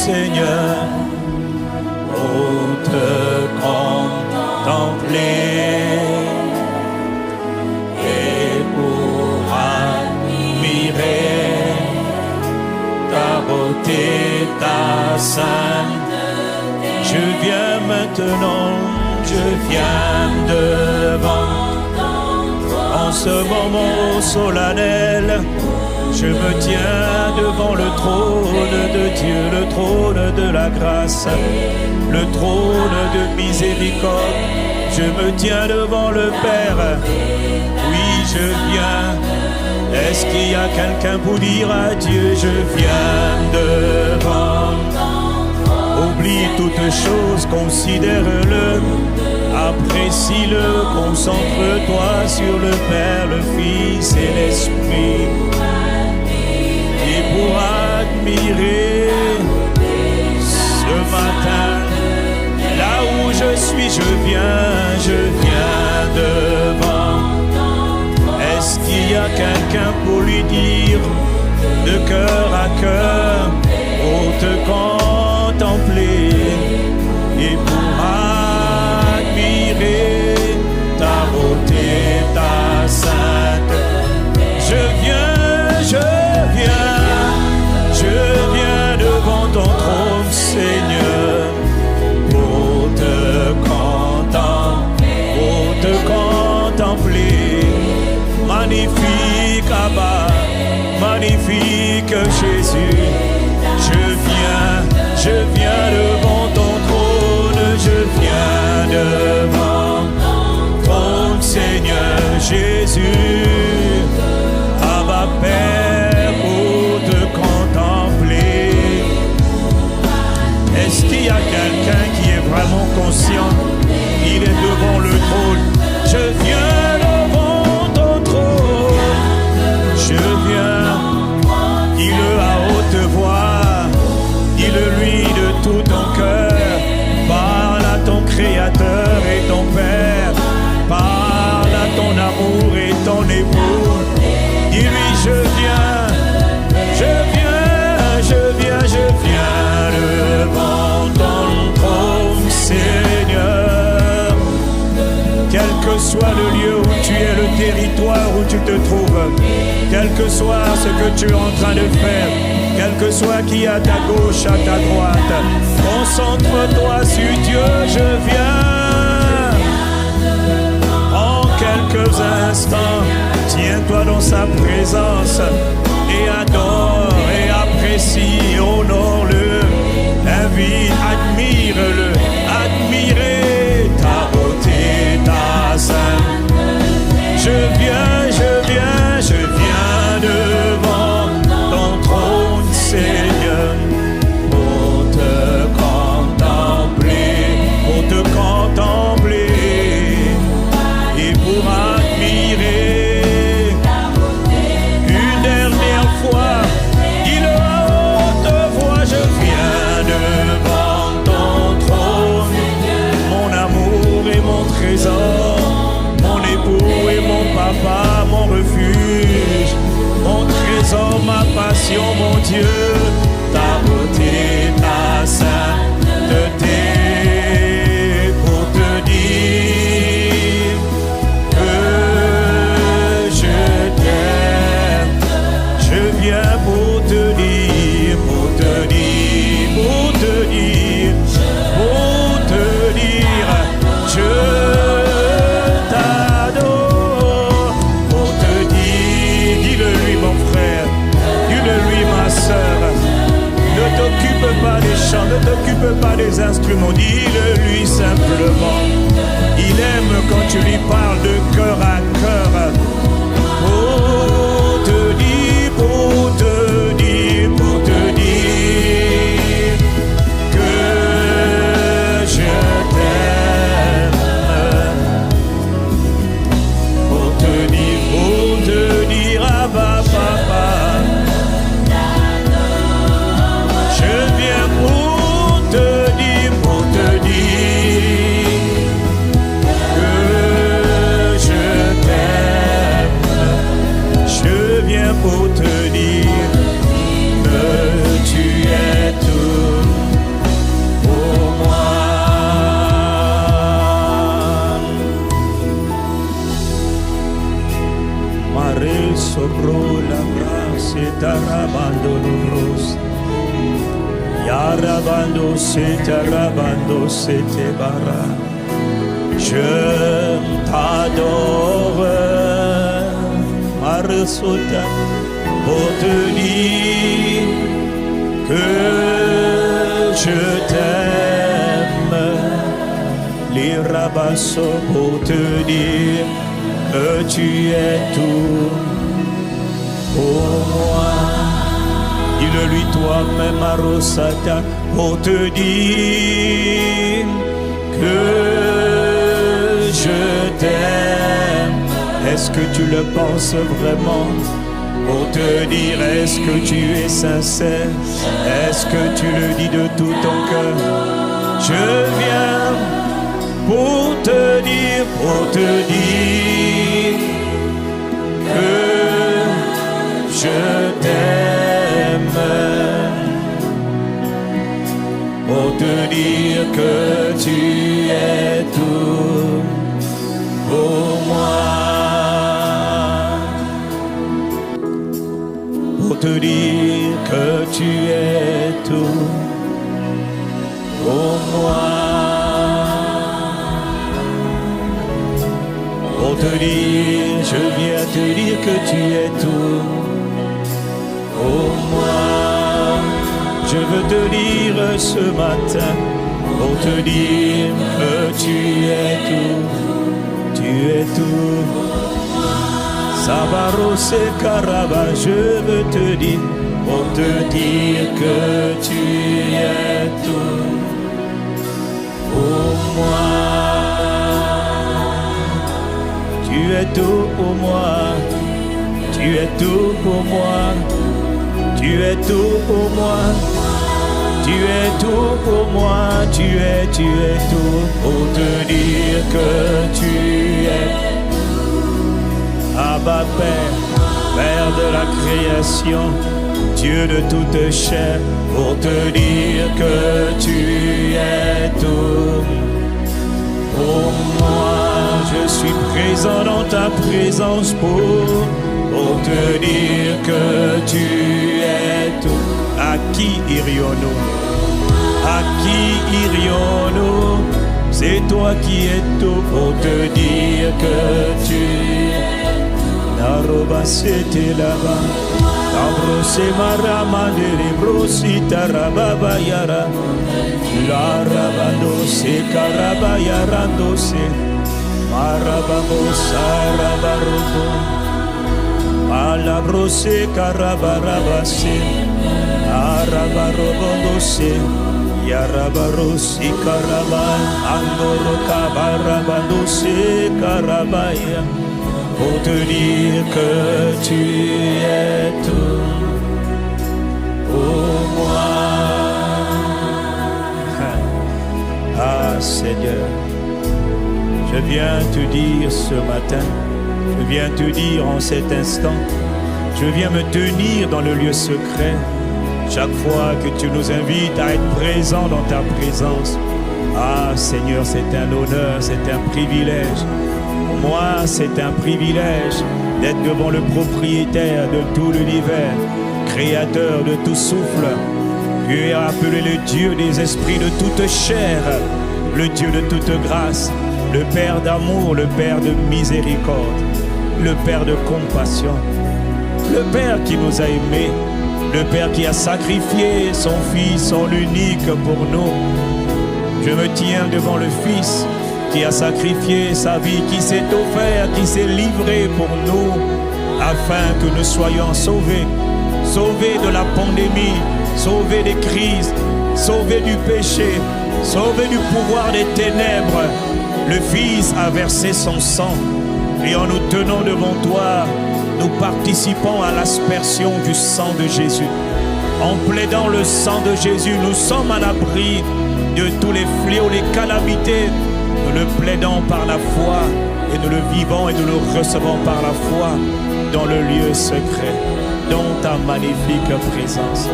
Seigneur, pour te contempler et pour admirer ta beauté, ta sainteté. Je viens maintenant, je viens devant. En ce moment solennel, je me tiens devant le trône de Dieu, le trône de la grâce, le trône de miséricorde. Je me tiens devant le Père. Oui, je viens. Est-ce qu'il y a quelqu'un pour dire à Dieu, je viens devant? Oublie toutes choses, considère-le. Apprécie-le, concentre-toi sur le Père, le Fils et l'Esprit. Et pour admirer ce matin, là où je suis, je viens devant. Est-ce qu'il y a quelqu'un pour lui dire de cœur à cœur, pour te contempler et pour admirer ta beauté, ta sainte. Je viens devant ton trône, Seigneur, pour te contempler. Magnifique Abba, magnifique Jésus. Je viens devant ton trône, je viens devant ton Seigneur Jésus. Abba Père, pour te contempler. Est-ce qu'il y a quelqu'un qui est vraiment conscient qu'il est devant le trône? Je viens devant ton trône. Je viens, dis-le à haute voix, dis-le-lui de tout ton cœur. Parle à ton Créateur et ton Père. Parle à ton amour et ton époux. Dis-lui, je viens devant ton trône, Seigneur. Quel que soit le lieu où tu es, le territoire où tu te trouves, quel que soit ce que tu es en train de faire, quel que soit qui est à ta gauche, à ta droite, concentre-toi sur Dieu, je viens. En quelques instants, tiens-toi dans sa présence et adore et apprécie, honore-le, invite, admire-le, admirez ta beauté, ta sainte. Je viens devant ton trône, Seigneur, pour te contempler et pour admirer. Une dernière fois, dis-le à haute voix, je viens devant ton trône, mon amour et mon trésor, mon époux et mon papa, mon refuge, mon trésor, ma passion, mon Dieu, ta beauté, ta sainteté, pour te dire que je t'aime. Je viens pour te dire, je t'adore, pour te dire, dis-le-lui mon frère, dis-le-lui ma sœur, ne t'occupe pas des chants, ne t'occupe pas des instruments, dis-le-lui simplement. Il aime quand tu lui parles de cœur à cœur, pour te dire que je t'aime, pour te dire à papa, je viens pour te dire que je t'aime, je viens pour te dire que tu es tout soro la brasse tarabando los. Yarabando se tarabando se te bara. Je t'adore, Marsota, pour te dire que je t'aime. Les rabassos pour te dire que tu es tout pour moi. Dis-le-lui toi-même, Marosata, pour te dire que je t'aime. Est-ce que tu le penses vraiment? Pour te dire, est-ce que tu es sincère? Est-ce que tu le dis de tout ton cœur? Je viens pour te dire que je t'aime. Pour te dire que tu es tout pour moi. Pour te dire que tu es tout pour moi. Pour te dire, je viens te dire que tu es tout pour moi. Je veux te dire ce matin, pour te dire que tu es tout, tu es tout. Sabaros et Karaba, je veux te dire, pour te dire que tu es tout pour moi. Tu es tout pour moi, tu es tout pour moi, tu es tout pour moi, tu es tout pour moi, tu es tout pour te dire que tu es. Abba Père, Père de la création, Dieu de toute chair, pour te dire que tu es tout pour moi. Je suis présent dans ta présence pour te dire que tu es tout. À qui irions-nous? À qui irions-nous? C'est toi qui es tout pour te dire que tu es. Naroba c'était là-bas. Tabrose marama de brosita rababa yara. La rabando se karaba yarando se. Marababo sarabarobo. Alabrose karabarabase. Arabarobo se. Yarabarosi karaba. Andoro kabarabando se karabaya. Pour te dire que tu es tout pour moi. Ah Seigneur, je viens te dire ce matin, je viens te dire en cet instant, je viens me tenir dans le lieu secret. Chaque fois que tu nous invites à être présents dans ta présence, ah Seigneur, c'est un honneur, c'est un privilège. Pour moi, c'est un privilège d'être devant le propriétaire de tout l'univers, créateur de tout souffle. Tu es appelé le Dieu des esprits de toute chair, le Dieu de toute grâce, le Père d'amour, le Père de miséricorde, le Père de compassion, le Père qui nous a aimés, le Père qui a sacrifié son Fils, son unique pour nous. Je me tiens devant le Fils qui a sacrifié sa vie, qui s'est offert, qui s'est livré pour nous, afin que nous soyons sauvés, sauvés de la pandémie, sauvés des crises, sauvés du péché, sauvés du pouvoir des ténèbres. Le Fils a versé son sang, et en nous tenant devant toi, nous participons à l'aspersion du sang de Jésus. En plaidant le sang de Jésus, nous sommes à l'abri de tous les fléaux, les calamités. Nous le plaidons par la foi et nous le vivons et nous le recevons par la foi dans le lieu secret, dans ta magnifique présence.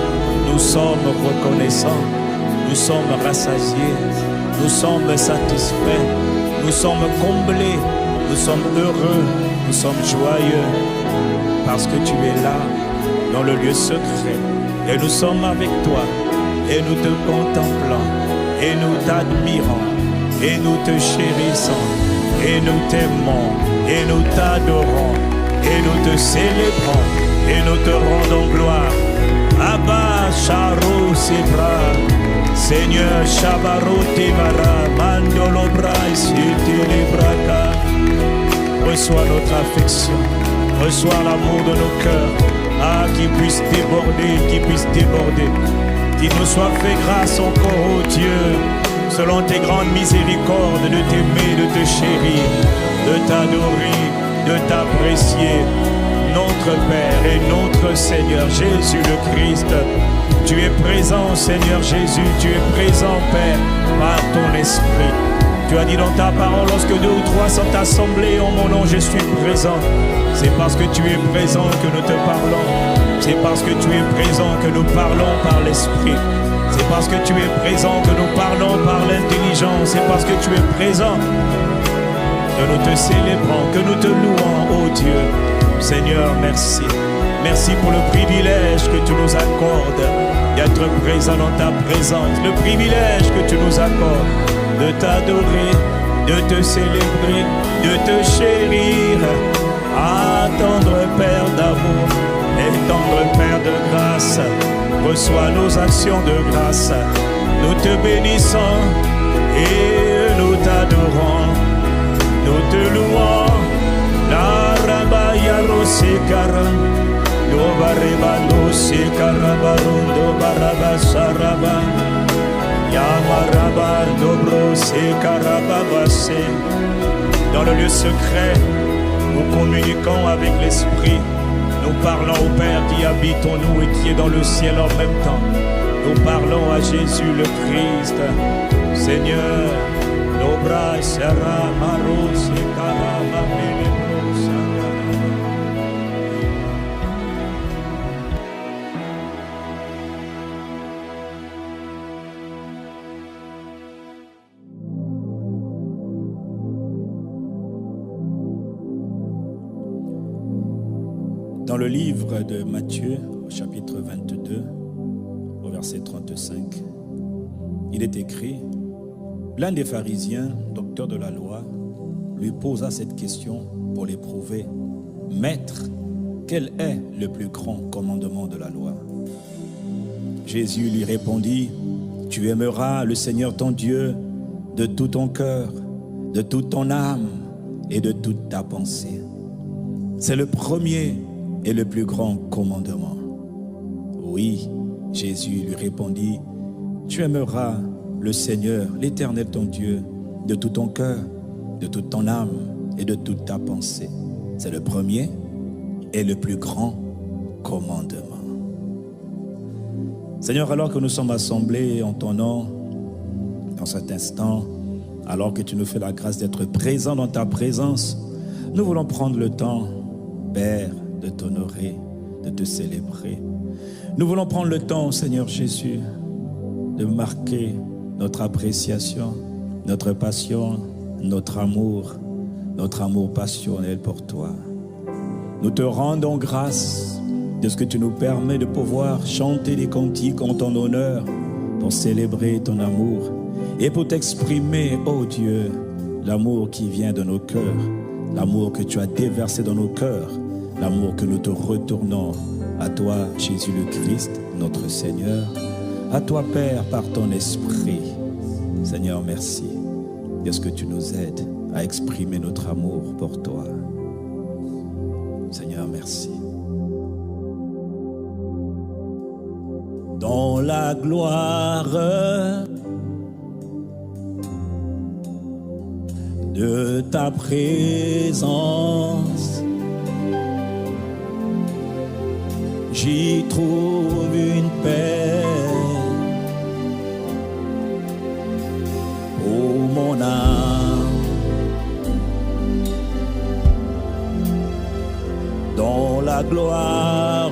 Nous sommes reconnaissants, nous sommes rassasiés, nous sommes satisfaits, nous sommes comblés, nous sommes heureux, nous sommes joyeux parce que tu es là, dans le lieu secret. Et nous sommes avec toi, et nous te contemplons, et nous t'admirons, et nous te chérissons, et nous t'aimons, et nous t'adorons, et nous te célébrons, et nous te rendons gloire. Abba, Charo, Sebra, Seigneur, Shabaro, Tevara, Mandolo, Brais, Braka. Reçois notre affection, reçois l'amour de nos cœurs, qui puisse déborder, qu'il nous soit fait grâce encore, ô Dieu, selon tes grandes miséricordes, de t'aimer, de te chérir, de t'adorer, de t'apprécier, notre Père et notre Seigneur Jésus le Christ. Tu es présent, Seigneur Jésus, tu es présent, Père, par ton esprit. Tu as dit dans ta parole, lorsque 2 ou 3 sont assemblés en mon nom, je suis présent. C'est parce que tu es présent que nous te parlons. C'est parce que tu es présent que nous parlons par l'esprit. C'est parce que tu es présent que nous parlons par l'intelligence. C'est parce que tu es présent que nous te célébrons, que nous te louons, ô Dieu. Seigneur, merci. Merci pour le privilège que tu nous accordes d'être présent dans ta présence. Le privilège que tu nous accordes de t'adorer, de te célébrer, de te chérir. Ah, tendre Père d'amour et tendre Père de grâce, reçois nos actions de grâce. Nous te bénissons et nous t'adorons. Nous te louons. La rabaya rosekara, do barebando sekarabarundo barabasaraba, yamaraba dobro sekarababase. Dans le lieu secret, nous communiquons avec l'Esprit. Nous parlons au Père qui habite en nous et qui est dans le ciel en même temps. Nous parlons à Jésus le Christ. Seigneur, dobra sera maro sekarababele. Dans le livre de Matthieu, au chapitre 22, au verset 35, il est écrit: l'un des pharisiens, docteur de la loi, lui posa cette question pour l'éprouver. Maître, quel est le plus grand commandement de la loi? Jésus lui répondit: tu aimeras le Seigneur ton Dieu de tout ton cœur, de toute ton âme et de toute ta pensée. C'est le premier et le plus grand commandement. Oui, Jésus lui répondit: tu aimeras le Seigneur, l'Éternel ton Dieu, de tout ton cœur, de toute ton âme et de toute ta pensée. C'est le premier et le plus grand commandement. Seigneur, alors que nous sommes assemblés en ton nom, dans cet instant, alors que tu nous fais la grâce d'être présents dans ta présence, nous voulons prendre le temps, Père, de t'honorer, de te célébrer. Nous voulons prendre le temps, Seigneur Jésus, de marquer notre appréciation, notre passion, notre amour passionnel pour toi. Nous te rendons grâce de ce que tu nous permets de pouvoir chanter des cantiques en ton honneur pour célébrer ton amour et pour t'exprimer, ô Dieu, l'amour qui vient de nos cœurs, l'amour que tu as déversé dans nos cœurs, l'amour que nous te retournons à toi, Jésus le Christ, notre Seigneur, à toi, Père, par ton esprit. Seigneur, merci de ce que tu nous aides à exprimer notre amour pour toi. Seigneur, merci. Dans la gloire de ta présence, j'y trouve une paix pour mon âme. Dans la gloire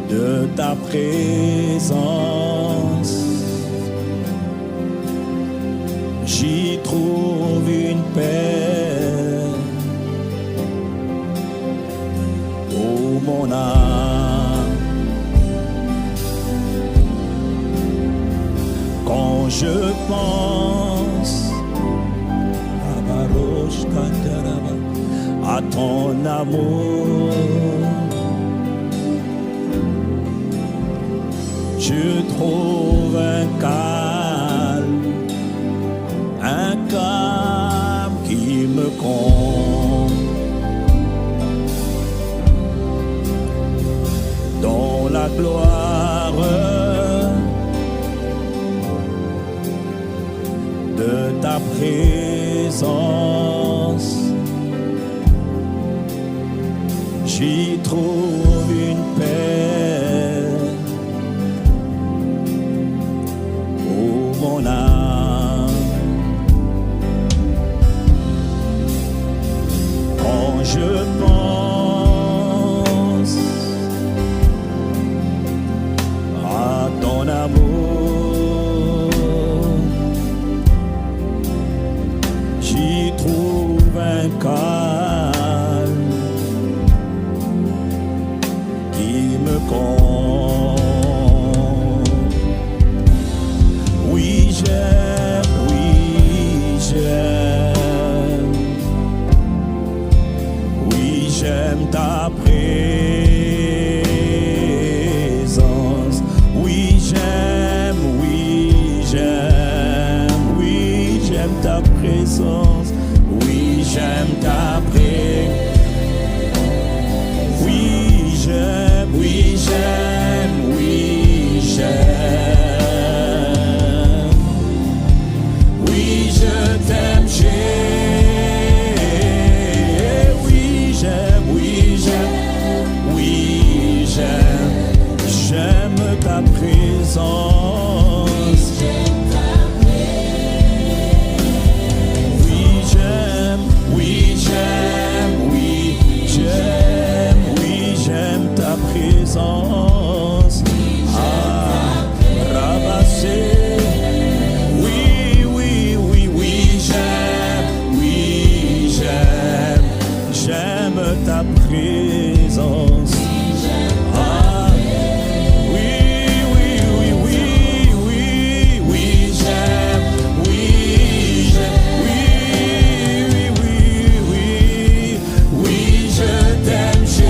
de ta présence, j'y trouve une paix mon âme. Quand je pense à ton amour, je trouve un calme qui me comble. Dans la gloire de ta présence, j'y trouve une paix pour mon âme. Quand je pense à ton amour, j'y trouve un calme qui me comble. Oui, j'aime, oui, j'aime. Oui, j'aime ta présence. Oui, j'aime, oui, j'aime. Oui, j'aime ta présence. Oui, j'aime ta présence. Oui, j'aime, oui, j'aime, oui, j'aime. Oui, je t'aime, oui, j'aime, oui, j'aime, oui, j'aime. J'aime ta présence. Oui, j'aime, oui, j'aime, oui, j'aime, oui, j'aime ta présence. Ah, rabassé. Oui, oui, oui, oui, j'aime, oui, j'aime, j'aime ta présence. Ah, oui, oui, oui, oui, oui, oui, j'aime, oui, j'aime, oui, oui, oui, oui, oui, je t'aime, Jésus,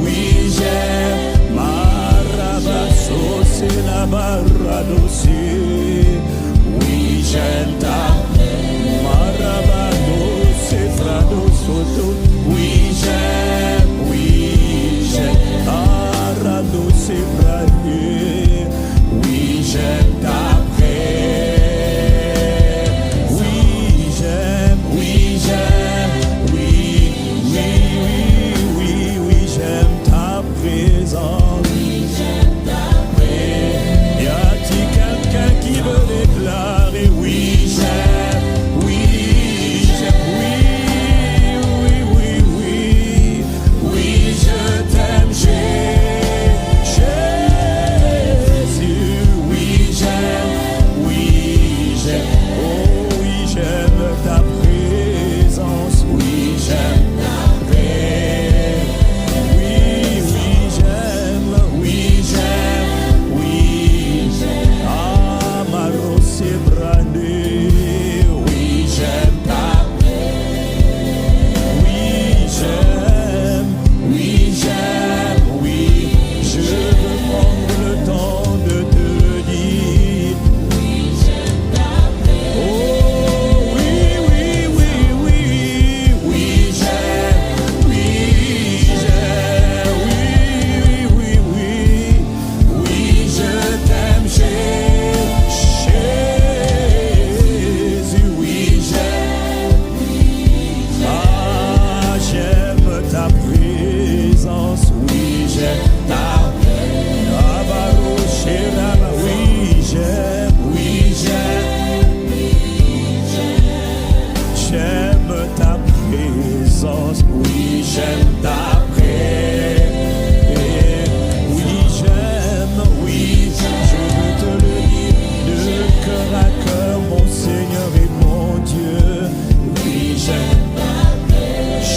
oui, j'aime, Marabasso, c'est la barradossi, oui, j'aime ta Marabado, c'est Frado Soto, oui, j'aime, Arado, c'est Fradier, oui, j'aime ta paix, oui, j'aime, oui, j'aime, oui, oui, oui, oui, oui, j'aime ta présence. Y a-t-il quelqu'un qui veut déclarer oui, j'aime, oui, j'aime, oui, oui, oui, oui, oui, je t'aime, Jésus, oui, j'aime, oh oui, j'aime ta présence, oui, j'aime ta paix, oui, oui, j'aime, oui, j'aime, oui, ah, ma rose est brandée, oui, j'aime ta oui, j'aime, oui, j'aime, oui, je veux prendre le temps de te dire. Oh, oui, oui, oui, oui, oui, j'aime, oui, j'aime, oui, oui, oui, oui, je t'aime, Jésus, oui, j'aime. Ah, j'aime ta présence, oui, j'aime ta oui, j'aime, oui, j'aime, j'aime ta présence, oui, j'aime ta présence, oui, j'aime, oui, je veux te le dire de cœur à cœur, mon Seigneur et mon Dieu, oui, j'aime ta présence.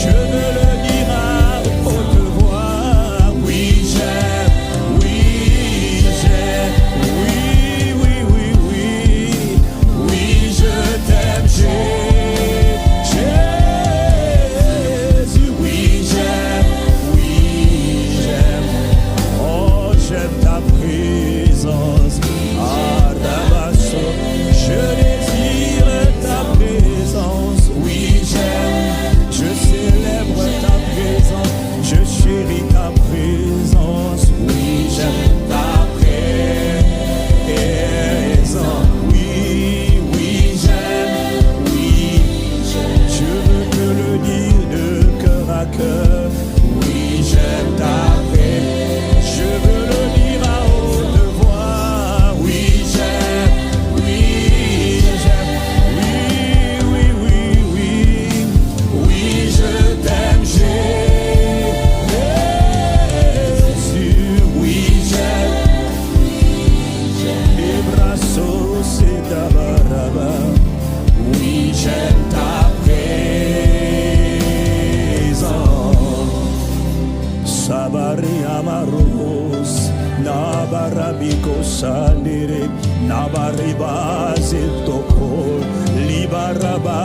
Sandere, Nabariba, Ziltoko, Libaraba,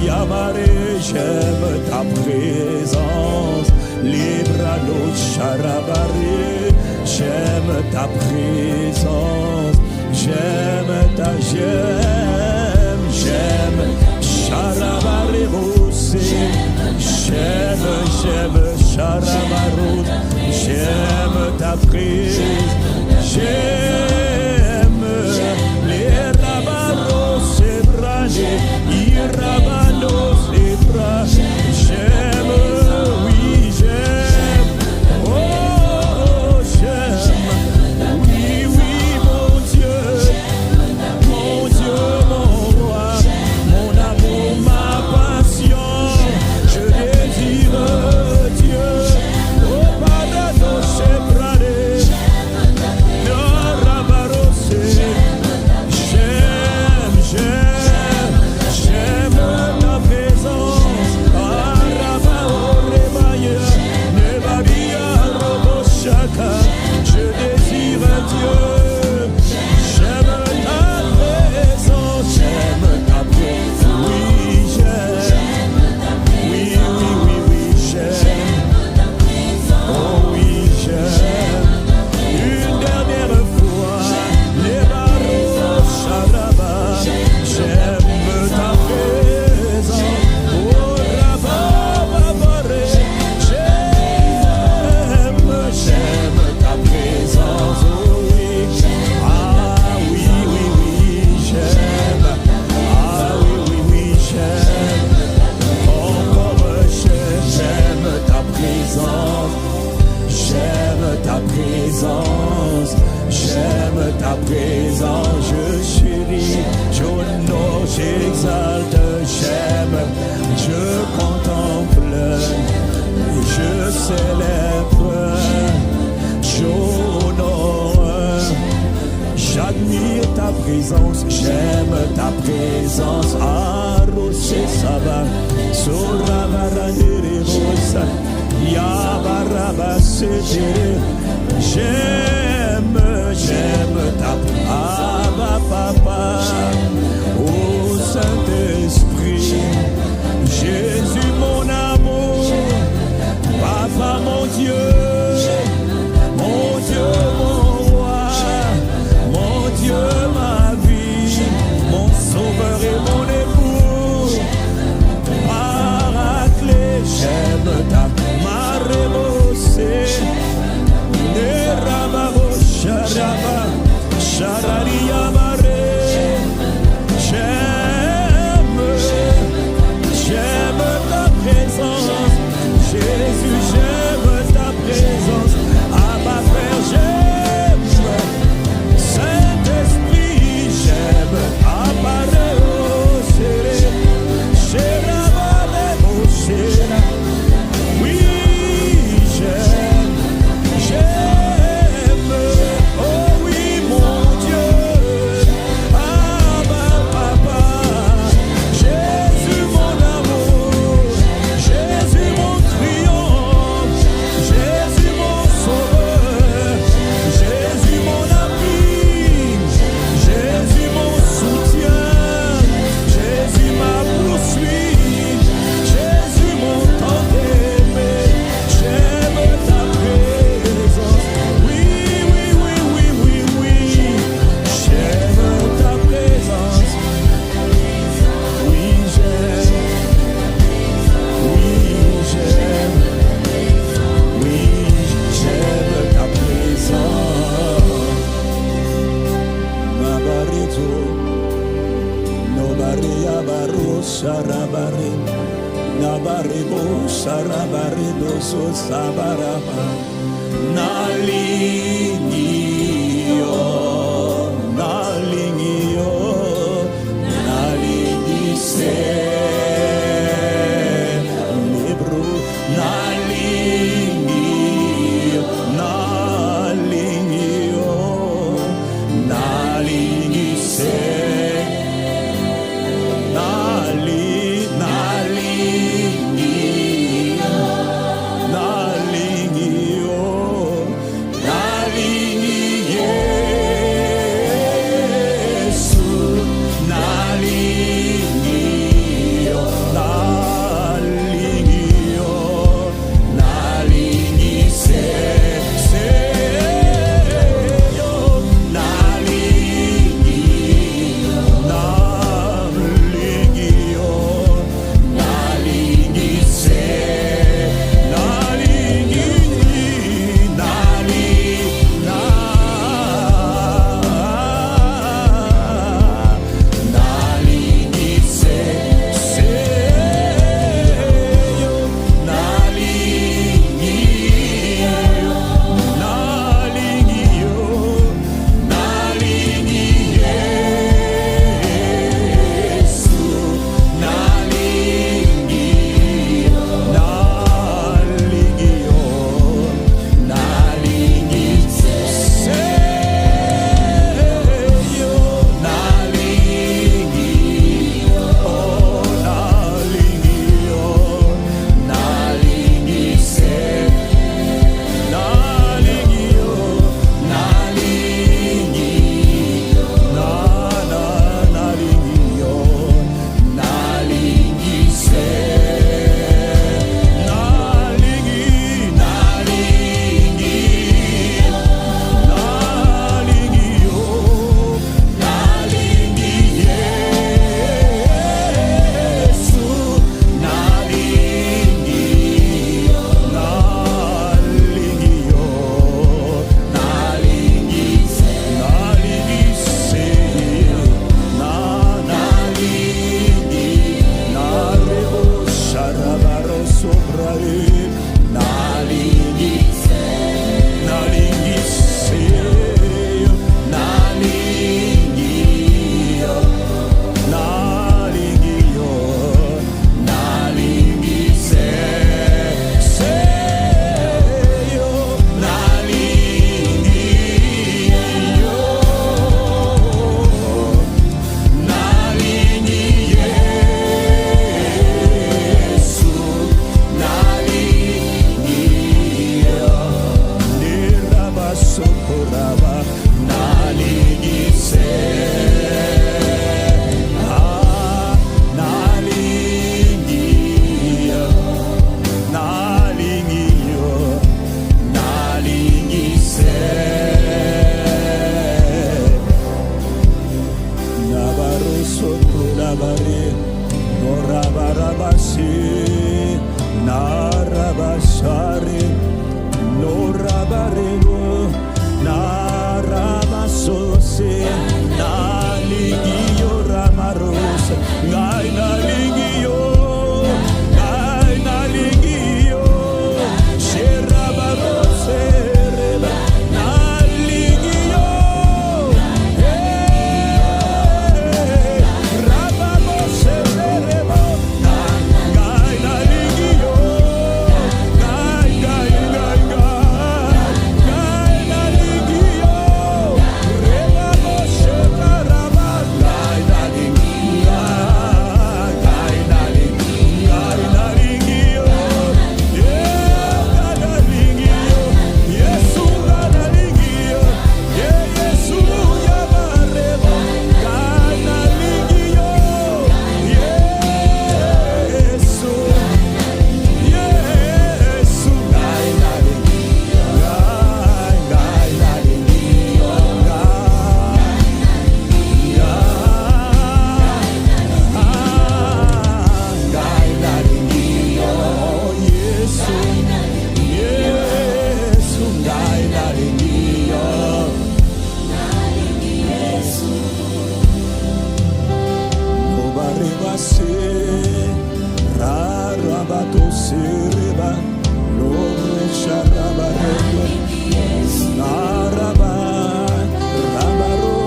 Yamare, j'aime ta présence. Librano, Charabare, j'aime ta présence. J'aime ta j'aime, Charabare, j'aime, Charabarou, j'aime ta présence. J'aime les rabaros et bragés, irabanos et bras. J'aime, oui, j'aime, oh, j'aime, oui, oui, mon Dieu, mon roi, mon amour, ma passion, je désire Dieu, oh, pardon, c'est bradé. Je désire Dieu, j'aime ta présence, j'aime ta présence, oui j'aime, oui, oui, oui, oui, j'aime, oh oui j'aime, une dernière fois, les barreaux, Charaba, j'aime ta présence, oh Rababaré, j'aime ta présence, oh oui, ah oui, oui, oui, j'aime, ah oui, oui, oui, j'aime, encore j'aime ta présence, j'aime ta présence, j'aime ta présence, je chéris, j'honore, j'exalte, j'aime, je contemple, je célèbre, j'honore, j'admire ta présence, j'aime ta présence, arrosé saba, soravarandere rosa, yabarabasete, j'aime ta papa, oh Saint-Esprit, Jésus mon amour, Papa mon Dieu, mon roi, mon Dieu, ma vie, mon sauveur et mon époux, Paraclet, j'aime ta marémosé, Nerababo, Charaba, Chararia Baré, j'aime ta présence, Jésus, j'aime ta présence, Abba Père, j'aime, Saint-Esprit, j'aime, Abba Réo, Chéra, Chéra, oui, j'aime, oh oui, mon Dieu, Abba Papa, Jésus mon amour, Jésus mon triomphe, Jésus mon sauveur, Jésus mon appui, Jésus mon soutien, Jésus ma poursuite, Jésus mon temps aimé, j'aime ta présence, oui, oui, oui, oui, oui, oui, j'aime ta présence, oui, j'aime, oui, j'aime, oui, j'aime ta présence, ma barito, no baria baro sarabare, na baribo sarabare doso sabaraba, na lingio, na lingio, na lingise, libro, na lingio, na lingio, na lingise. Nali Shabarebo, Naramasose, Naligio Ramaros, Gaina Ligio, Gaina Ligio, Sherabarose, Naligio, Rababose, Gaina Ligio, Gaina Ligio, Gaina Ligio, Rebabose, Gaina Ligio, Gaina Ligio, Gaina Ligio, Gaina Ligio, Yesu Gaina Ligio, Yesu Yabarebo, Gaina Ligio, Yesu, Yesu Gaina Ligio, Gaina Ligio, Gaina Ligio, Yesu, Yesu Gaina Ligio. Obareba se, rarabato sereba, lore sharabarebo, naraba, rabaro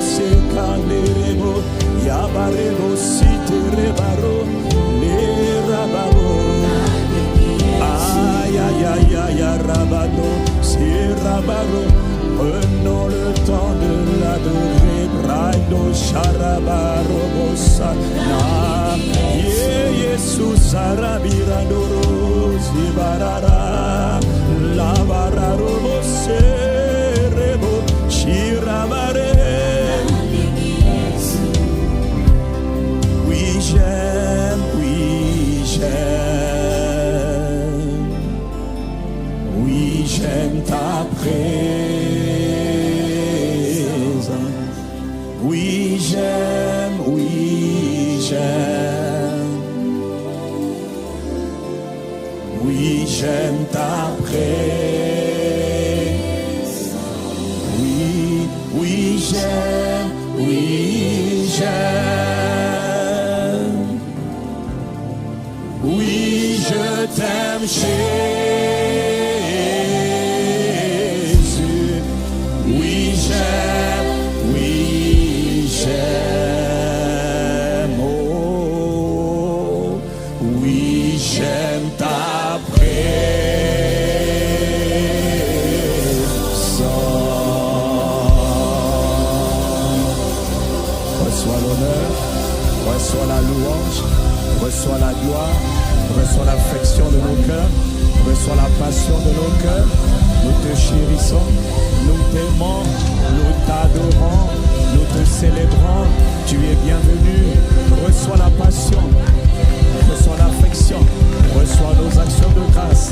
se kanderebo, yabarebo siterebaro, lerababo. Aïe, aïe, aïe, aïe, rabano, c'est rabaro. Prenons le temps de l'adorer. Braido, charabaro, bosana. Yesu, sarabirandoro, zibarara. Labararo, boserebo, shirabare. Oui, j'aime, oui, j'aime. Oui, j'aime ta présence. Oui, j'aime, oui, j'aime. Oui, j'aime ta présence. Oui, oui, j'aime, oui, j'aime. Oui, je t'aime, Jésus. Oui, j'aime, oui, j'aime. Oh, oui, j'aime ta présence. Reçois l'honneur, reçois la louange, reçois la gloire, reçois l'affection de nos cœurs, reçois la passion de nos cœurs. Nous te chérissons, nous t'aimons, nous t'adorons, nous te célébrons. Tu es bienvenu. Reçois la passion, reçois l'affection, reçois nos actions de grâce.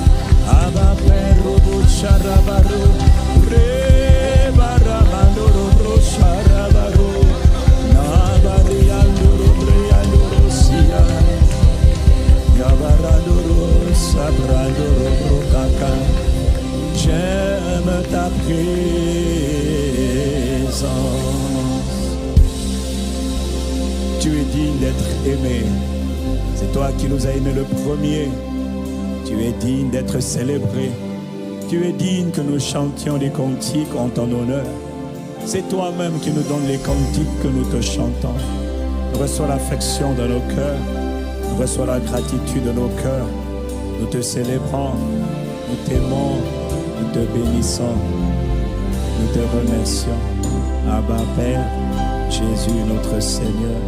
Abba Père, Robo Charabaro, Rebaramandoro, Charabaro, Nabariandoro, Briandoro, Sia, Gabarandoro, Sabrandoro, Brokaka. J'aime ta présence. Tu es digne d'être aimé. C'est toi qui nous as aimés le premier. Tu es digne d'être célébré. Tu es digne que nous chantions des cantiques en ton honneur. C'est toi-même qui nous donnes les cantiques que nous te chantons. Reçois l'affection de nos cœurs. Reçois la gratitude de nos cœurs. Nous te célébrons. Nous t'aimons. Nous te bénissons. Nous te remercions. Abba Père, Jésus notre Seigneur,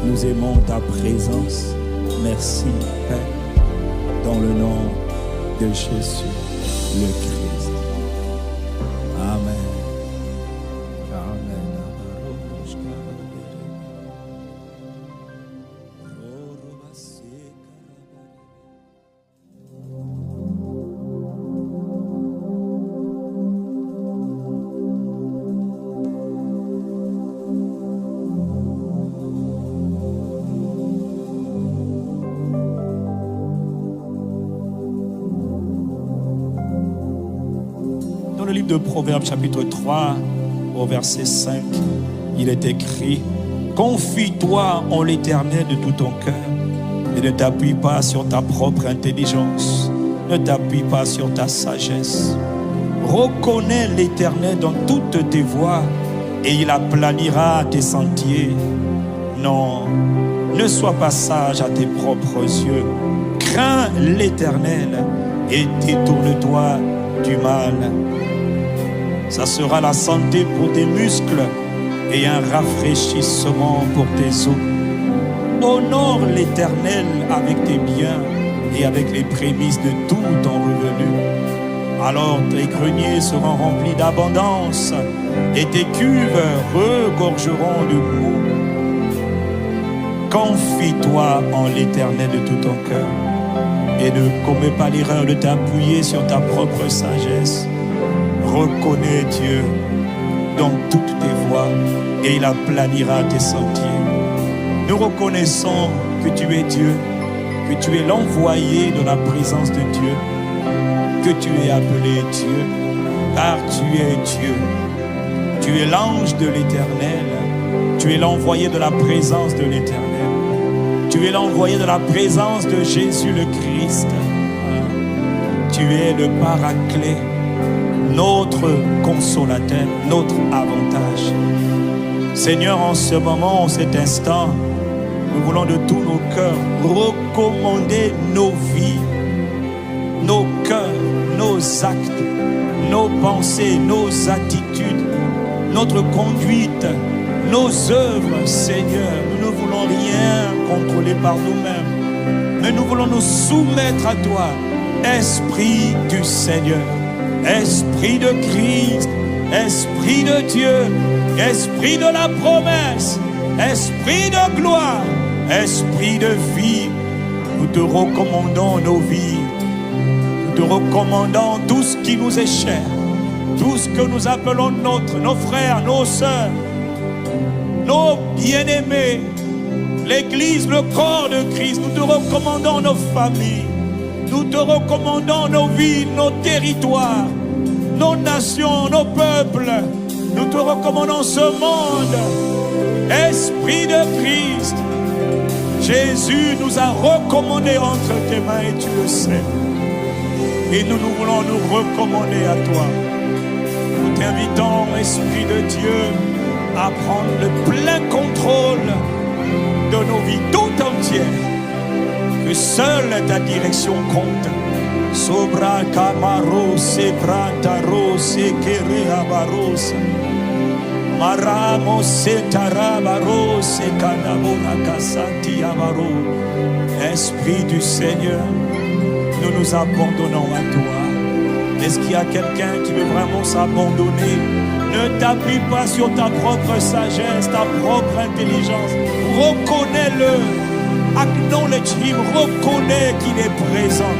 nous aimons ta présence. Merci Père, dans le nom de Jésus le Christ. Amen. Amen. livre de Proverbes chapitre 3 au verset 5, il est écrit: confie-toi en l'Éternel de tout ton cœur et ne t'appuie pas sur ta propre intelligence, ne t'appuie pas sur ta sagesse. Reconnais l'Éternel dans toutes tes voies et il aplanira tes sentiers. Non, ne sois pas sage à tes propres yeux. Crains l'Éternel et détourne-toi du mal. Ça sera la santé pour tes muscles et un rafraîchissement pour tes os. Honore l'Éternel avec tes biens et avec les prémices de tout ton revenu. Alors tes greniers seront remplis d'abondance et tes cuves regorgeront de mou. Confie-toi en l'Éternel de tout ton cœur et ne commets pas l'erreur de t'appuyer sur ta propre sagesse. Reconnais Dieu dans toutes tes voies et il aplanira tes sentiers. Nous reconnaissons que tu es Dieu, que tu es l'envoyé de la présence de Dieu, que tu es appelé Dieu, car tu es Dieu. Tu es l'ange de l'Éternel, tu es l'envoyé de la présence de l'Éternel. Tu es l'envoyé de la présence de Jésus le Christ. Tu es le Paraclet, notre consolateur, notre avantage. Seigneur, en ce moment, en cet instant, nous voulons de tous nos cœurs recommander nos vies, nos cœurs, nos actes, nos pensées, nos attitudes, notre conduite, nos œuvres, Seigneur. Nous ne voulons rien contrôler par nous-mêmes, mais nous voulons nous soumettre à toi, Esprit du Seigneur, Esprit de Christ, Esprit de Dieu, Esprit de la promesse, Esprit de gloire, Esprit de vie. Nous te recommandons nos vies, nous te recommandons tout ce qui nous est cher, tout ce que nous appelons nôtre, nos frères, nos sœurs, nos bien-aimés, l'Église, le corps de Christ. Nous te recommandons nos familles, nous te recommandons nos villes, nos territoires, nos nations, nos peuples. Nous te recommandons ce monde. Esprit de Christ, Jésus nous a recommandés entre tes mains et tu le sais. Et nous voulons nous recommander à toi. Nous t'invitons, Esprit de Dieu, à prendre le plein contrôle de nos vies tout entières. Que seule ta direction compte. Sobra camaro se prantaro se kere avaros. Maramo se tarabaro se canabora casanti avaro. Esprit du Seigneur, nous nous abandonnons à toi. Est-ce qu'il y a quelqu'un qui veut vraiment s'abandonner? Ne t'appuie pas sur ta propre sagesse, ta propre intelligence. Reconnais-le. Acknowledge him. Reconnais qu'il est présent,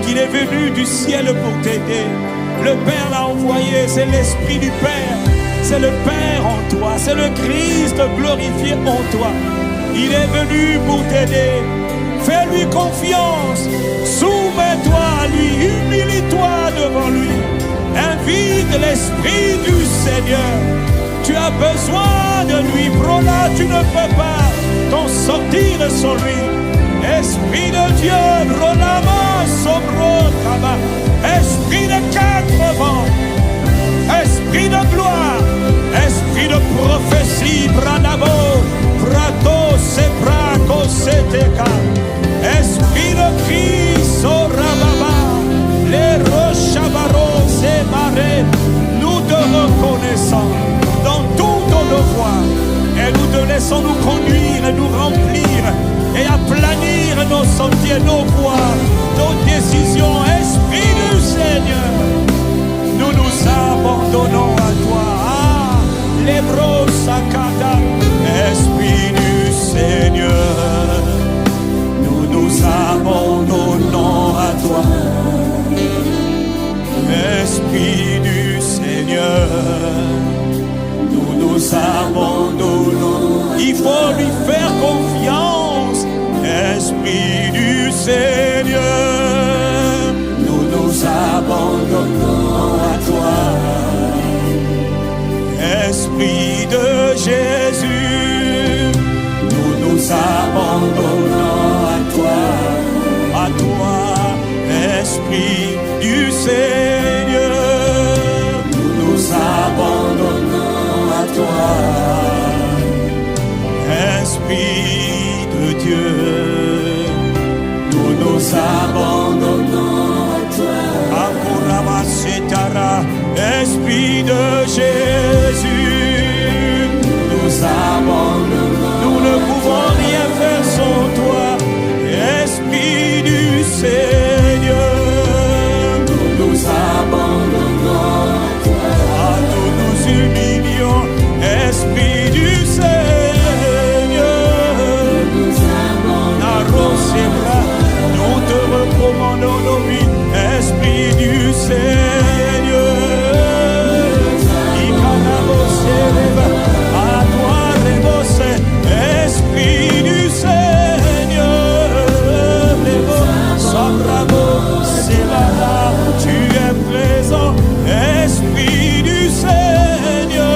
qu'il est venu du ciel pour t'aider. Le Père l'a envoyé, c'est l'Esprit du Père. C'est le Père en toi, c'est le Christ glorifié en toi. Il est venu pour t'aider. Fais-lui confiance. Soumets-toi à lui. Humilie-toi devant lui. Invite l'Esprit du Seigneur. Tu as besoin de lui. Brola, tu ne peux pas t'en sortir sans lui. Esprit de Dieu, Brolama, Sobro, Kaba. Esprit de quatre vents. Esprit de gloire. Esprit de prophétie. Branabo, Brato, Sebraco, Seteka. Esprit de Christ, Sorababa. Les rochabaros et marées, nous te reconnaissons dans toutes nos voies et nous te laissons nous conduire et nous remplir et aplanir nos sentiers, nos voies, nos décisions. Esprit du Seigneur, nous nous abandonnons à toi. Ah, les brosakata, Esprit du Seigneur, nous nous abandonnons à toi. Esprit du Seigneur, nous nous abandonnons. Il faut lui faire confiance. Esprit du Seigneur, nous nous abandonnons à toi. abandonnons à toi, Esprit du Seigneur, nous abandonnons à toi, Esprit de Dieu, nous abandonnons à toi, Esprit de Jésus, nous abandonnons, nous ne pouvons rien faire sans toi, Esprit du Seigneur, nous nous abandonnons à toi, nous nous humilions, Esprit du Seigneur, nous abandonnons, nous te recommandons nos vies, Esprit du Seigneur, à toi rebosser, Esprit du Seigneur, c'est là, tu es présent, Esprit du Seigneur,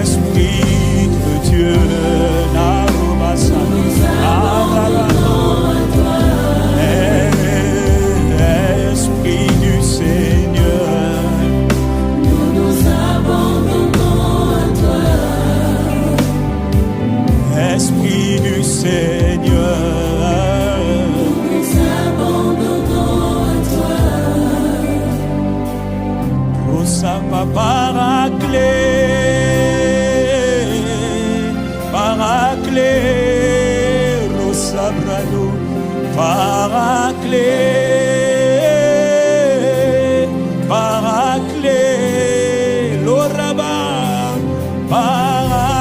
Esprit de Dieu, Esprit du Seigneur, nous nous abandonnons à toi, Esprit du Seigneur, nous nous abandonnons à toi, pour sa Paraclet, Rosabrado, Paraclet, Loraba, Paraclet,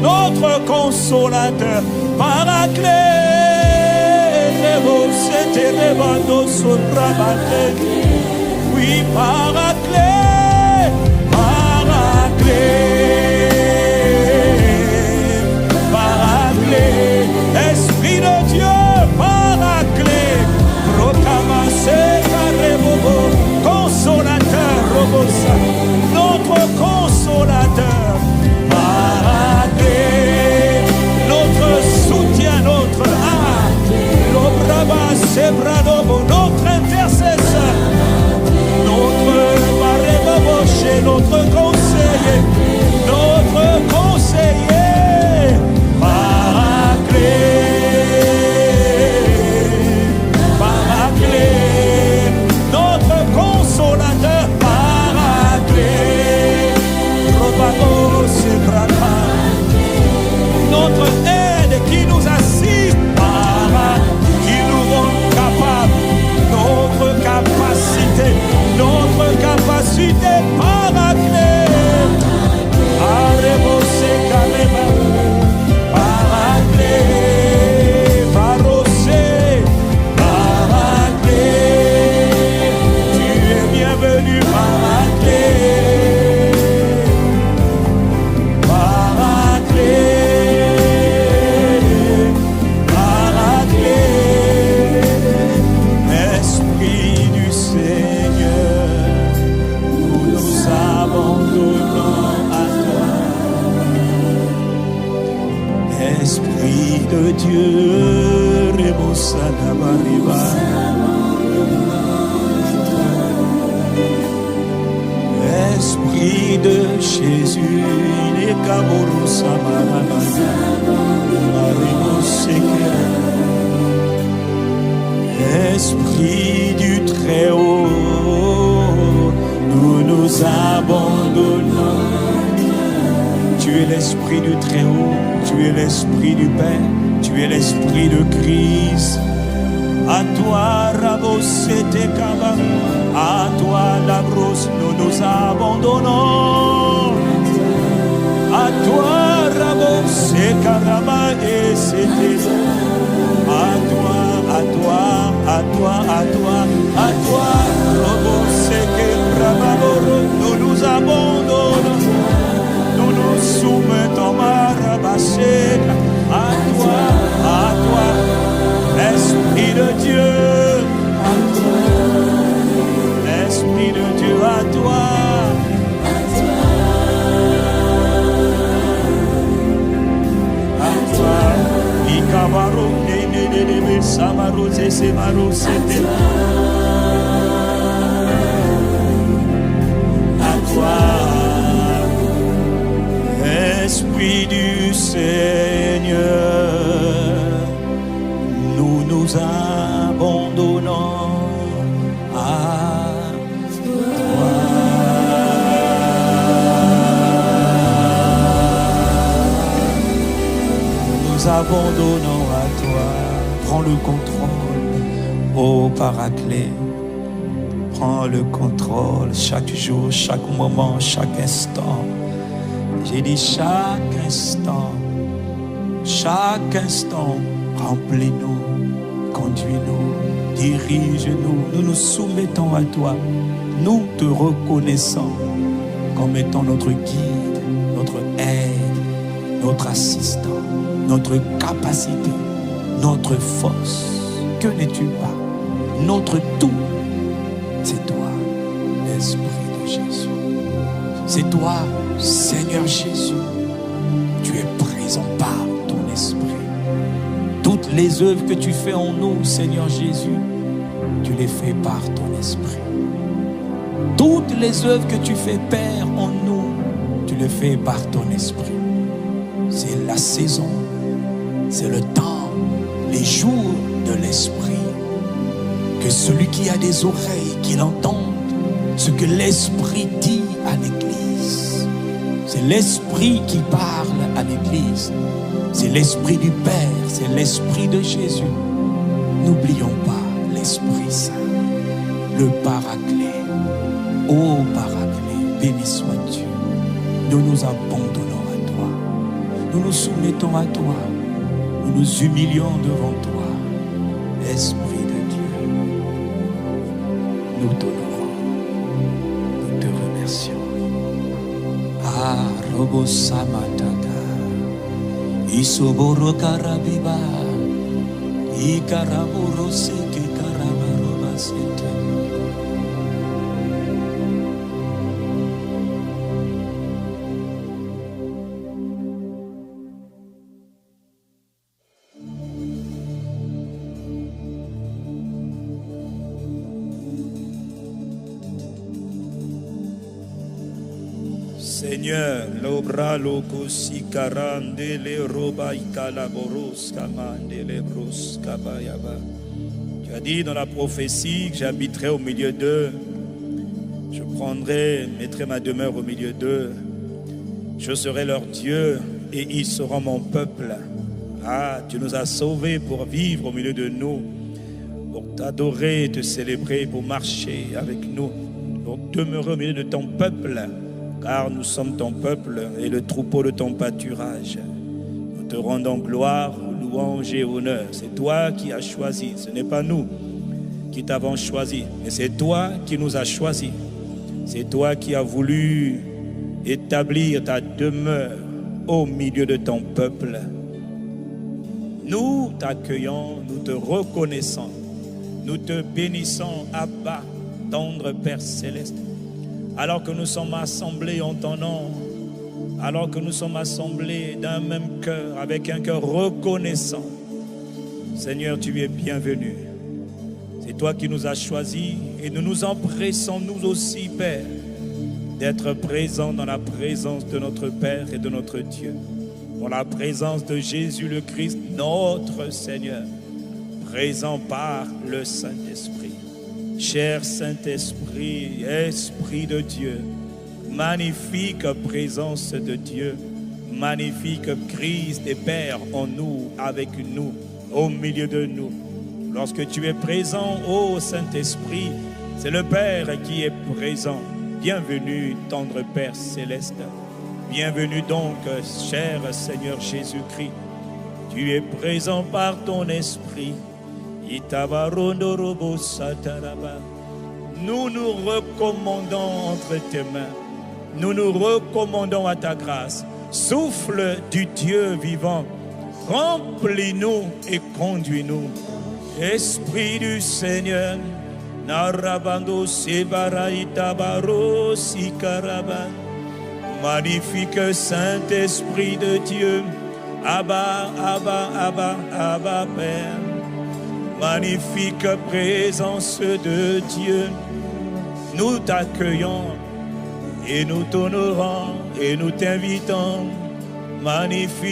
notre consolateur, Paraclet, c'était les bandeaux sur Rabaté, oui, Paraclet, Esprit de Dieu, Paraclet, Proclamase, Carrebobo, consolateur, Robosa, notre consolateur, Paraclet, notre soutien, notre âme, l'Obraba, Sebradobo, notre intercesseur, notre Barrebobo, chez notre conseiller, Paraclet, notre consolateur, Paraclet, Robago, Sebrada, notre aide qui nous assiste, qui nous rend capables, notre capacité, Paraclet, Arrebosé, Calema, Paraclet, Barosé, Paraclet, tu es bienvenu, Paraclet, Esprit du Seigneur, nous nous abandonnons à toi, Esprit de Dieu, Rebossanabariba, Esprit de Jésus, Esprit du Très-Haut, nous nous abandonnons. Tu es l'Esprit du Très-Haut, tu es l'Esprit du Père, tu es l'Esprit de Christ. À toi, Rabos, c'était Kaba, à toi, Labros, nous nous abandonnons. À toi, Rabos, c'est Karaba et c'était. À toi, à toi, à toi, à toi, à toi, Rabos, c'est que Rababoro, nous nous abandonnons. Nous nous soumettons, Marabasé, à toi, Esprit de Dieu, Esprit du Seigneur, nous nous abandonnons à toi. Nous abandonnons à toi. Prends le contrôle, ô Paraclet. Prends le contrôle chaque jour, chaque moment, chaque instant. J'ai dit chaque instant, remplis-nous, conduis-nous, dirige-nous. Nous nous soumettons à toi. Nous te reconnaissons comme étant notre guide, notre aide, notre assistant, notre capacité, notre force. Que n'es-tu pas? Notre tout, c'est toi, l'Esprit de Jésus. C'est toi, Seigneur Jésus. Tu es présent par ton Esprit. Toutes les œuvres que tu fais en nous, Seigneur Jésus, tu les fais par ton Esprit. Toutes les œuvres que tu fais, Père, en nous, tu les fais par ton Esprit. C'est la saison, c'est le temps, les jours de l'Esprit. Que celui qui a des oreilles, qu'il entende ce que l'Esprit dit à l'Église. C'est l'Esprit qui parle à l'Église. C'est l'Esprit du Père, c'est l'Esprit de Jésus. N'oublions pas l'Esprit Saint, le Paraclet. Ô Paraclet, béni sois-tu. Nous nous abandonnons à toi. Nous nous soumettons à toi. Nous nous humilions devant toi. Esprit de Dieu, nous t'honorons. Nous te remercions. Ah, Robo Samataka, Isoboro Karabiba, Ikaraboro Seke Karabaroba Sete. Seigneur, l'obra loco si carande le roba y calaboros camande le bros kabayaba. Tu as dit dans la prophétie que j'habiterai au milieu d'eux. Je mettrai ma demeure au milieu d'eux. Je serai leur Dieu et ils seront mon peuple. Ah, tu nous as sauvés pour vivre au milieu de nous, pour t'adorer, te célébrer, pour marcher avec nous, pour demeurer au milieu de ton peuple. Car nous sommes ton peuple et le troupeau de ton pâturage. Nous te rendons gloire, louange et honneur. C'est toi qui as choisi. Ce n'est pas nous qui t'avons choisi, mais c'est toi qui nous as choisis. C'est toi qui as voulu établir ta demeure au milieu de ton peuple. Nous t'accueillons, nous te reconnaissons, nous te bénissons, Abba, tendre Père céleste. Alors que nous sommes assemblés en ton nom, alors que nous sommes assemblés d'un même cœur, avec un cœur reconnaissant, Seigneur, tu es bienvenu. C'est toi qui nous as choisis et nous nous empressons, nous aussi, Père, d'être présents dans la présence de notre Père et de notre Dieu, dans la présence de Jésus le Christ, notre Seigneur, présent par le Saint-Esprit. Cher Saint-Esprit, Esprit de Dieu, magnifique présence de Dieu, magnifique Christ et Père en nous, avec nous, au milieu de nous. Lorsque tu es présent, ô Saint-Esprit, c'est le Père qui est présent. Bienvenue, tendre Père céleste. Bienvenue donc, cher Seigneur Jésus-Christ. Tu es présent par ton Esprit. Nous nous recommandons entre tes mains. Nous nous recommandons à ta grâce. Souffle du Dieu vivant, remplis-nous et conduis-nous. Esprit du Seigneur, Narabando Sebaraïta Baro Sikaraba. Magnifique Saint-Esprit de Dieu, Abba, Abba, Abba, Abba, Père. magnifique présence de Dieu. Nous t'accueillons et nous t'honorons et nous t'invitons. Magnifique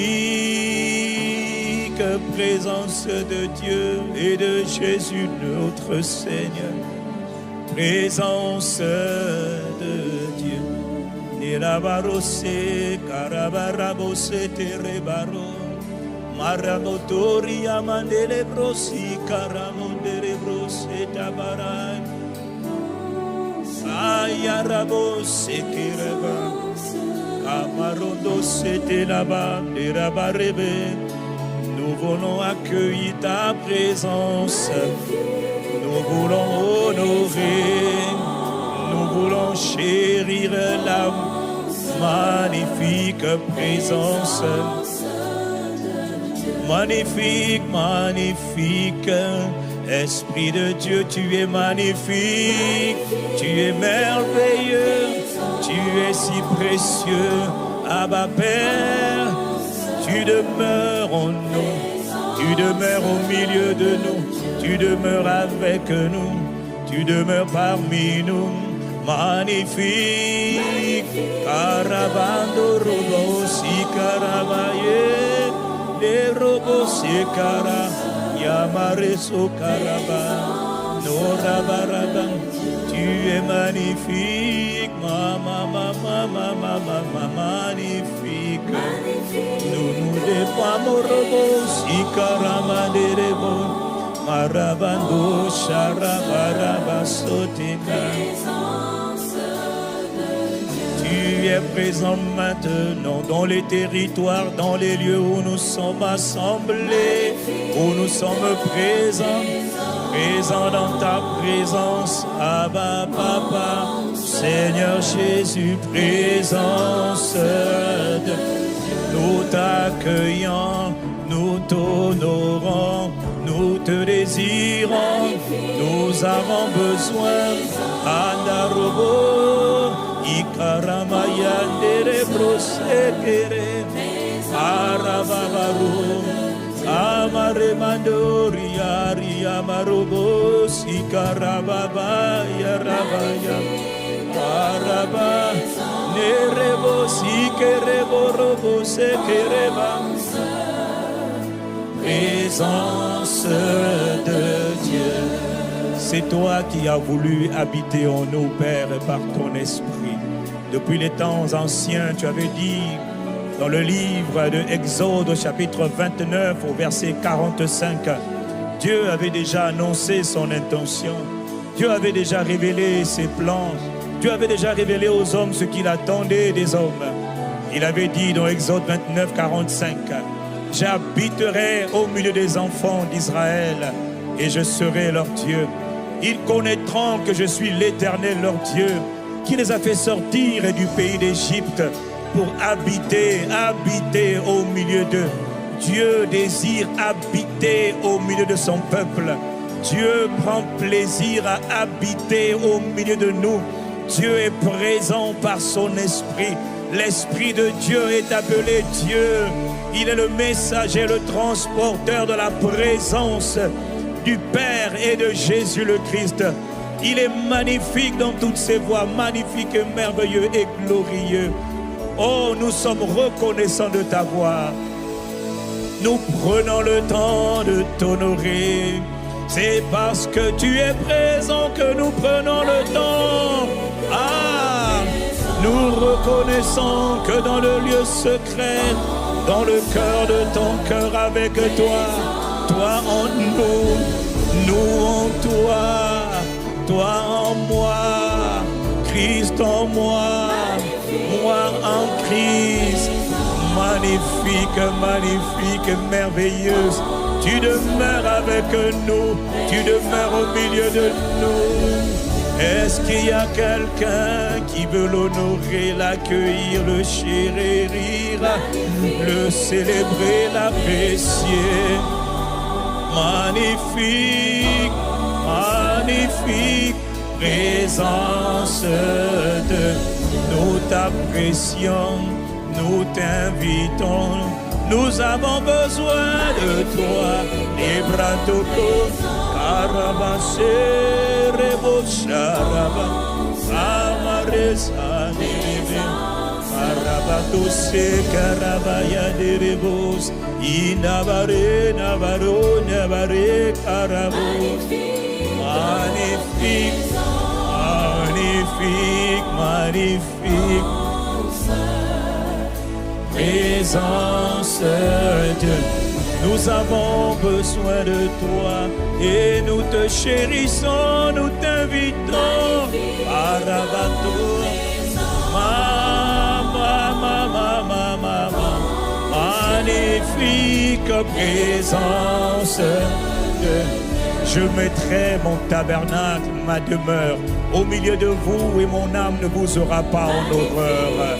présence de Dieu et de Jésus notre Seigneur. Présence de Dieu. Nirabarose karabarabose terebaro. Maramotori amandele brosi karamondere brose tabarai. Ayarabose kereba. Kamarondo c'était là-bas, nous voulons accueillir ta présence, nous voulons honorer, nous voulons chérir la magnifique présence. Magnifique, magnifique, Esprit de Dieu, tu es magnifique, tu es merveilleux. Tu es si précieux, Abba Père, tu demeures en nous, tu demeures au milieu de nous, tu demeures avec nous, tu demeures parmi nous, magnifique, Carabando Robo si Carabaye, les robots si Cara, Yamare so Caraba, Norabaraba, tu es magnifique. Mama, magnifique. Nous nous déploions robos, Ikaramanderebo, Marabando, Sharabarabasoteka. Tu es présent maintenant dans les territoires, dans les lieux où nous sommes assemblés, où nous sommes présents. Présent dans ta présence, Abba Papa, Seigneur Jésus, présence de nous t'accueillons, nous t'honorons, nous te désirons, nous avons besoin, Andarobo, Ikaramayandere Brosekere, Arababaru. Amare mandori ari amarobo sikarababa yarabaya araba nerebo sikerebo robo sekereba. Présence de Dieu, c'est toi qui as voulu habiter en nous, Père, par ton esprit. Depuis les temps anciens, tu avais dit dans le livre de Exode au chapitre 29 au verset 45, Dieu avait déjà annoncé son intention. Dieu avait déjà révélé ses plans. Dieu avait déjà révélé aux hommes ce qu'il attendait des hommes. Il avait dit dans Exode 29, 45, j'habiterai au milieu des enfants d'Israël et je serai leur Dieu. Ils connaîtront que je suis l'Éternel leur Dieu, qui les a fait sortir du pays d'Égypte pour habiter au milieu d'eux. Dieu désire habiter au milieu de son peuple. Dieu prend plaisir à habiter au milieu de nous. Dieu est présent par son esprit. L'Esprit de Dieu est appelé Dieu. Il est le messager, le transporteur de la présence du Père et de Jésus le Christ. Il est magnifique dans toutes ses voies, magnifique, merveilleux et glorieux. Oh, nous sommes reconnaissants de ta voix. Nous prenons le temps de t'honorer. C'est parce que tu es présent que nous prenons le temps. Ah, nous reconnaissons que dans le lieu secret, dans le cœur de ton cœur avec toi, toi en nous, nous en toi, toi en moi, Christ en moi, moi en Christ. Magnifique, magnifique, merveilleuse. Tu demeures avec nous, tu demeures au milieu de nous. Est-ce qu'il y a quelqu'un qui veut l'honorer, l'accueillir, le chérir, le célébrer, l'apprécier? Magnifique, magnifique présence de nous t'apprécions, nous t'invitons, Nous avons besoin de toi. Libratoko, Karabase, Rebosharaba, Amaresa, Nebe, Arabatose, Karabaya, Derebos, Inabare, Navaro, Navare, Karabos. Magnifique, magnifique, magnifique. Présence de Dieu, nous avons besoin de toi et nous te chérissons, nous t'invitons. Arabato, magnifique présence de Dieu. Je mettrai mon tabernacle, ma demeure, au milieu de vous et mon âme ne vous aura pas en horreur.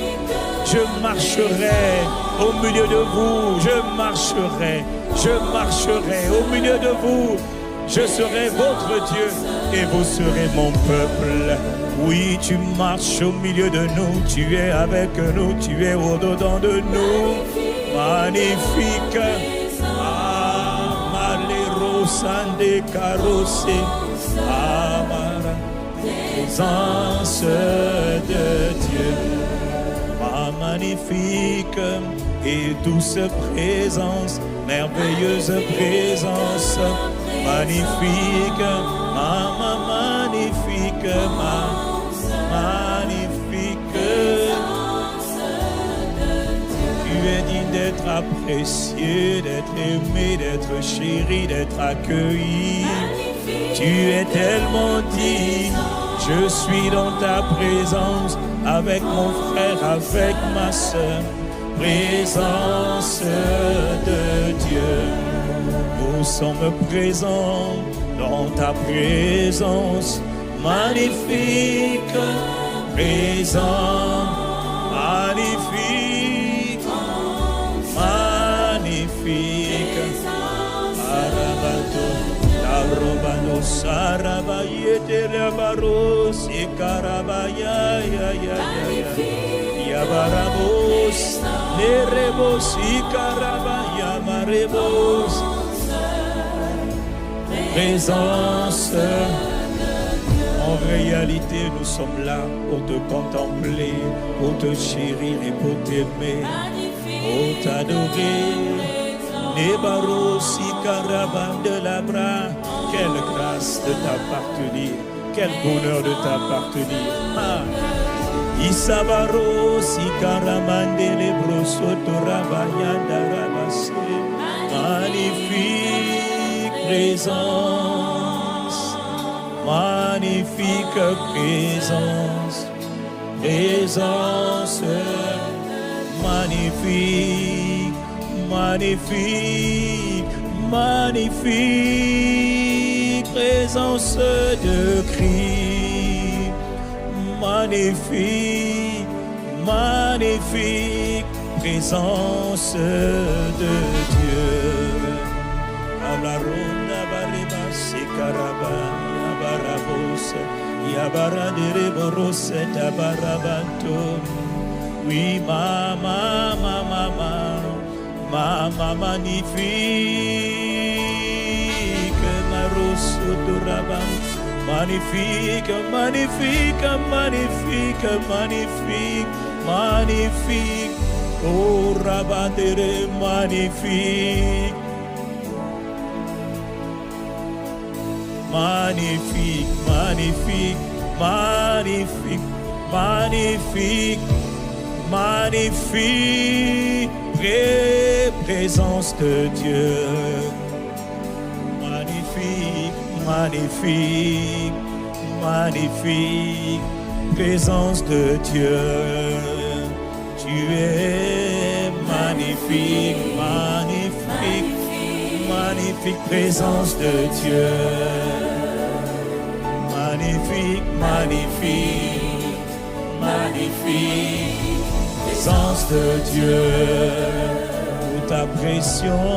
Je marcherai au milieu de vous, je marcherai au milieu de vous. Je serai votre Dieu et vous serez mon peuple. Oui, tu marches au milieu de nous, tu es avec nous, tu es au-dedans de nous. Magnifique. Sande carrossé, Amara, présence de Dieu, magnifique et douce présence, merveilleuse présence, magnifique, magnifique, magnifique. Tu es digne d'être apprécié, d'être aimé, d'être chéri, d'être accueilli. Tu es tellement digne. Je suis dans ta présence avec mon frère, avec ma soeur. Présence de Dieu. Nous sommes présents dans ta présence. Magnifique présence. Magnifique. Magnifique. Arabato, Labrobano, Sarabayete, Labaros, Ikarabaya, Yabarabos, Nerebos, Ikarabaya, Marebos. Présence. En réalité, nous sommes là pour te contempler, pour te chérir et pour t'aimer, pour t'adorer. Nebaros, Ikaraban de Labra, quelle grâce de t'appartenir, quel bonheur de t'appartenir. Isabaros, Ikaraman de Lebrosoto, Rabayanda, Rabase. Magnifique présence, magnifique présence, présence magnifique, magnifique, magnifique, présence de Christ, magnifique, magnifique, présence de Dieu. Ablaronda bareba sekaraba, yabarabos, yabaradere borose tabarabanto. Oui, mama, mama, mama, magnifique, marosotorabam, magnifique, magnifique, magnifique, magnifique, magnifique, oh rabadere, magnifique, magnifique, magnifique, magnifique, magnifique. Magnifique présence de Dieu. Magnifique, magnifique, magnifique présence de Dieu. Tu es magnifique, magnifique, magnifique présence de Dieu. Magnifique, magnifique, magnifique. Présence de Dieu, nous t'apprécions,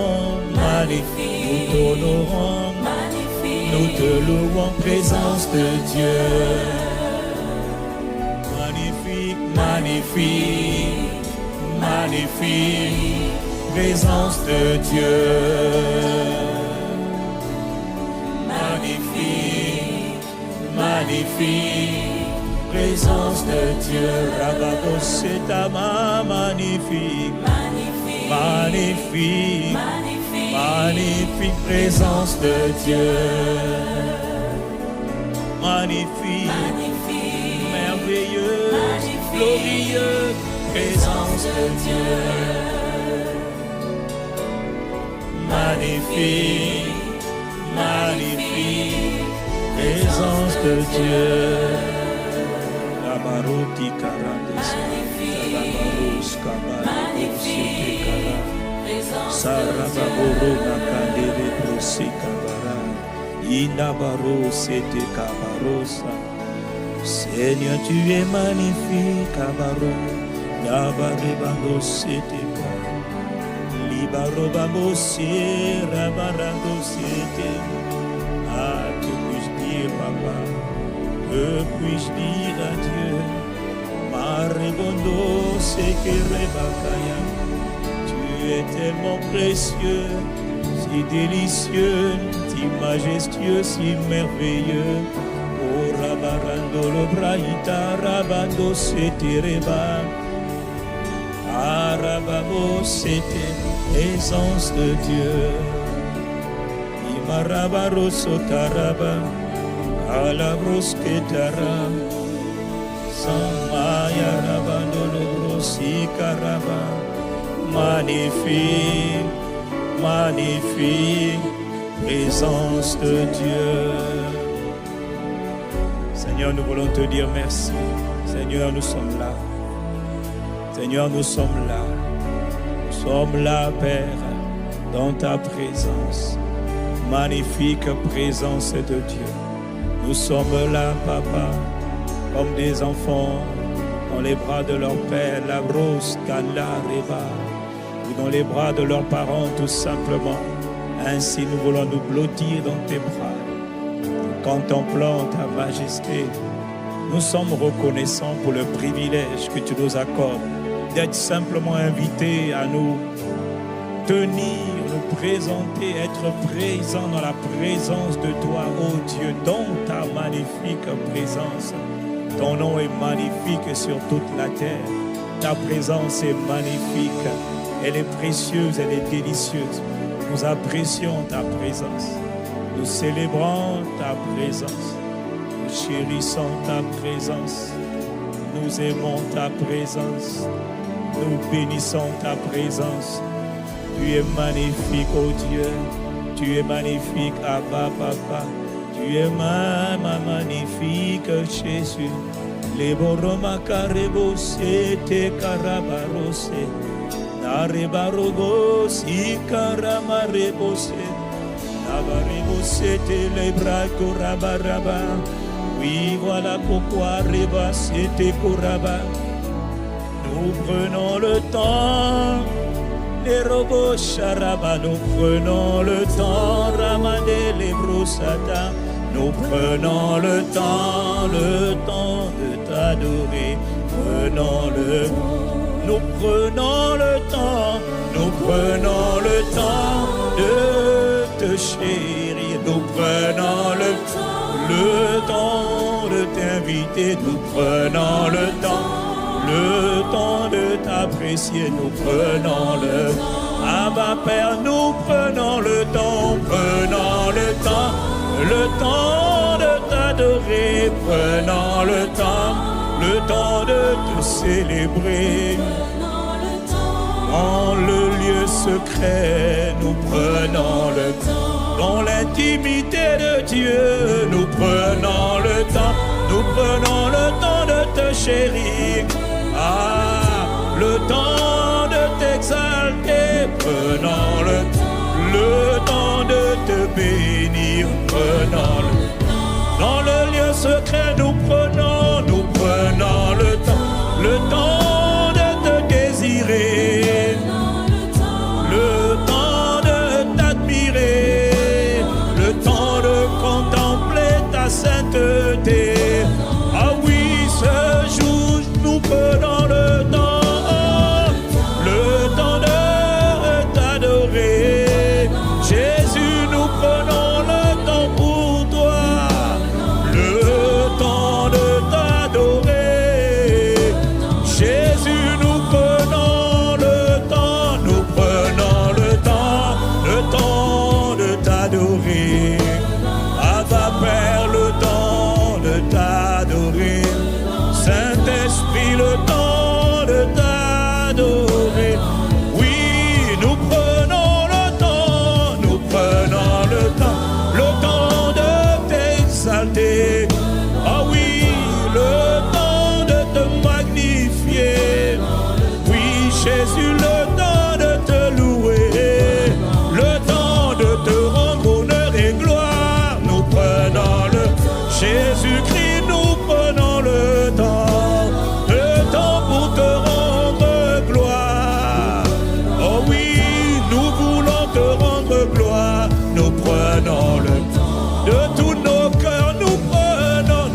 magnifique, nous t'honorons, nous te louons, présence de Dieu. Magnifique, magnifique, magnifique, présence de Dieu. Magnifique, magnifique, présence de Dieu. Rababo Setama, magnifique, magnifique, magnifique, magnifique, présence de Dieu. Magnifique, magnifique, merveilleux, magnifique, glorieux, présence de Dieu. Magnifique, magnifique, présence de Dieu. La baroti karadis, la barus kabaros kara, sarababoro nakandere prosi kabara, inabaro sete kabarosa. Seigneur, tu es magnifique, kabaro, nabaribando sete kara, libarobamo se rabarando sete. Ah, que puis-je dire, papa? Que puis-je dire à Dieu? Maribondo sekerebakaya. Tu es tellement précieux, si délicieux, si majestueux, si merveilleux. Oh rabarando lo braïta, rabando setereba. Arabamo c'était présence de Dieu. Imarabaro sotaraba. Alabros ketara, Samaya rabandolo brosi karaba, magnifique, magnifique, présence de Dieu. Seigneur, nous voulons te dire merci. Seigneur, nous sommes là. Seigneur, nous sommes là. Nous sommes là, Père, dans ta présence. Magnifique présence de Dieu. Nous sommes là, Papa, comme des enfants dans les bras de leur père, la brosse, Kala, Reba, ou dans les bras de leurs parents, tout simplement. Ainsi, nous voulons nous blottir dans tes bras, contemplant ta majesté. Nous sommes reconnaissants pour le privilège que tu nous accordes d'être simplement invités à nous tenir, nous présenter, être présents dans la présence de toi, ô Dieu, dans ta magnifique présence. Ton nom est magnifique sur toute la terre. Ta présence est magnifique. Elle est précieuse, elle est délicieuse. Nous apprécions ta présence. Nous célébrons ta présence. Nous chérissons ta présence. Nous aimons ta présence. Nous bénissons ta présence. Tu es magnifique, oh Dieu. Tu es magnifique, Abba, Papa. Tu es magnifique, Jésus. Les boroma caribos et te carabaros. Narebarogos y caramarebos. Nabarebos et les bras corabaraba. Oui, voilà pourquoi Reba c'était coraba. Nous prenons le temps. Les robots charaba, nous prenons le temps, ramader les brossata, nous prenons le temps de t'adorer, nous prenons le temps de te chérir, nous prenons le temps de t'inviter, nous prenons le temps de t'apprécier, nous prenons le Abba Père, nous prenons le temps de t'adorer, prenons le temps de te célébrer. Dans le lieu secret, nous prenons le temps, dans l'intimité de Dieu, nous prenons le temps de te chérir. Ah, le temps de t'exalter, prenons le temps de te bénir, prenons dans le lieu secret, nous prenons le temps de te désirer, le temps de t'admirer, le temps de contempler ta sainteté. Ah oui, ce jour, nous prenons le temps de le temps de t'adorer. Oui, nous prenons le temps de t'exalter. Ah oui, le temps de te magnifier. Oui, Jésus, le temps de te louer, le temps de te rendre honneur et gloire. Nous prenons le Jésus-Christ, nous prenons le temps pour te rendre gloire. Oh oui, nous voulons te rendre gloire. Nous prenons le temps de tous nos cœurs, nous prenons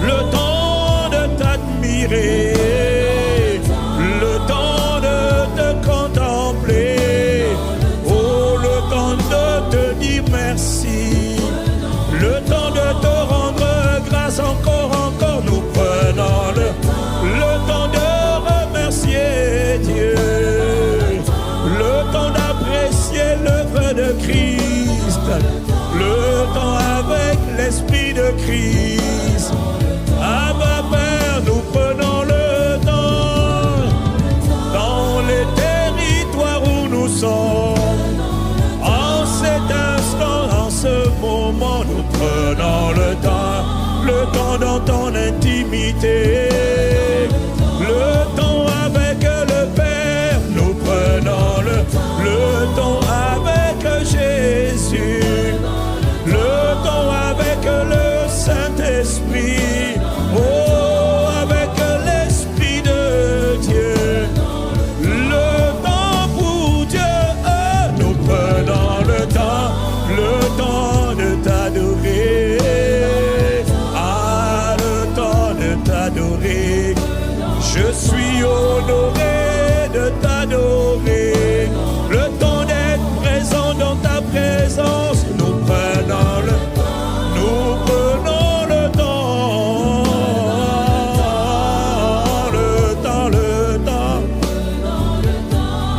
le temps de t'admirer, le temps de te contempler, oh, le temps de te dire merci, le temps de te rendre grâce encore, nous prenons le temps de remercier Dieu, le temps d'apprécier l'œuvre de Christ, le temps avec l'Esprit de Christ. Abba Père, nous prenons le temps dans les territoires où nous sommes. En cet instant, en ce moment, nous prenons le temps dans ton intimité, le temps avec le Père. Nous prenons le temps avec Jésus, le temps avec le Saint-Esprit, oh, avec l'Esprit de Dieu, le temps pour Dieu. Nous prenons le temps de t'adorer, le temps de t'adorer. Je suis honoré de t'adorer, le temps d'être présent dans ta présence. Nous prenons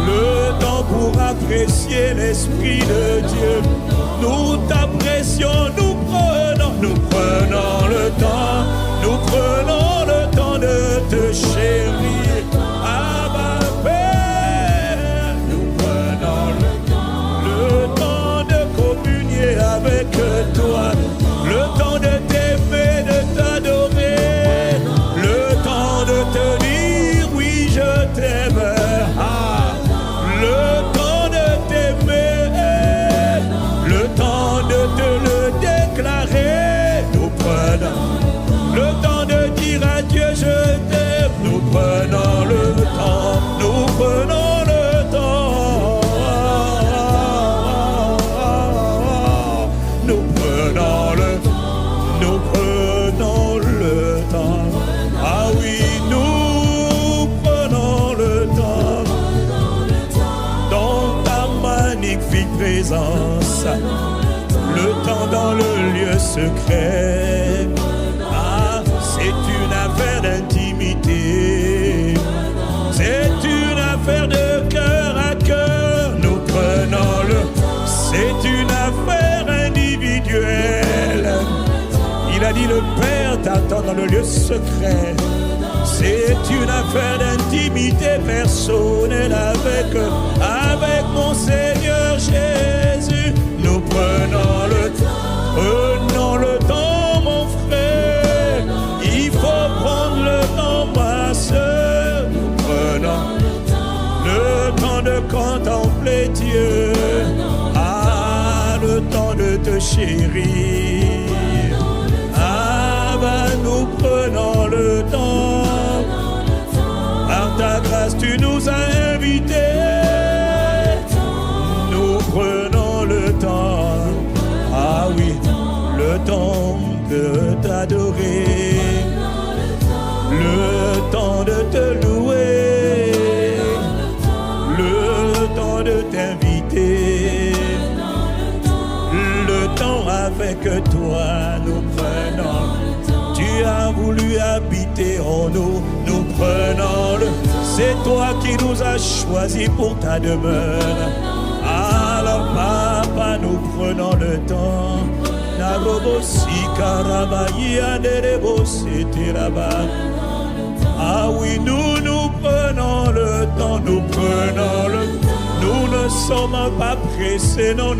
le temps pour apprécier l'Esprit de Dieu. Nous t'apprécions, nous prenons le temps de te chérir. Abba Père, nous prenons le temps de communier avec toi, le temps de t'aimer, de t'adorer, le temps de te dire oui, je t'aime. Le temps de t'aimer, le temps de te le déclarer. Nous prenons le temps de dire à Dieu je t'aime. Nous prenons le temps, nous prenons le temps, nous prenons le temps. Ah oui, nous prenons le temps dans ta magnifique présence, le temps dans le lieu secret. C'est une affaire d'intimité, c'est une affaire de cœur à cœur. Nous prenons c'est une affaire individuelle. Il a dit le Père t'attend dans le lieu secret. C'est une affaire d'intimité personnelle avec mon Seigneur Jésus. Nous prenons le temps, mon frère. Il faut prendre le temps, ma soeur. Nous prenons le temps de contempler Dieu. Le temps de te chérir. Nous prenons le temps. Par ta grâce, tu nous as invités. Nous prenons le temps. Ah oui, le temps de t'adorer. Le temps de te louer. Le temps de t'inviter. Le temps avec toi, nous prenons. Tu as voulu habiter en nous, nous prenons c'est toi qui nous as choisis pour ta demeure. Alors papa, nous prenons le temps Ah oui, nous prenons le temps, nous prenons le temps. Nous ne sommes pas pressés, non.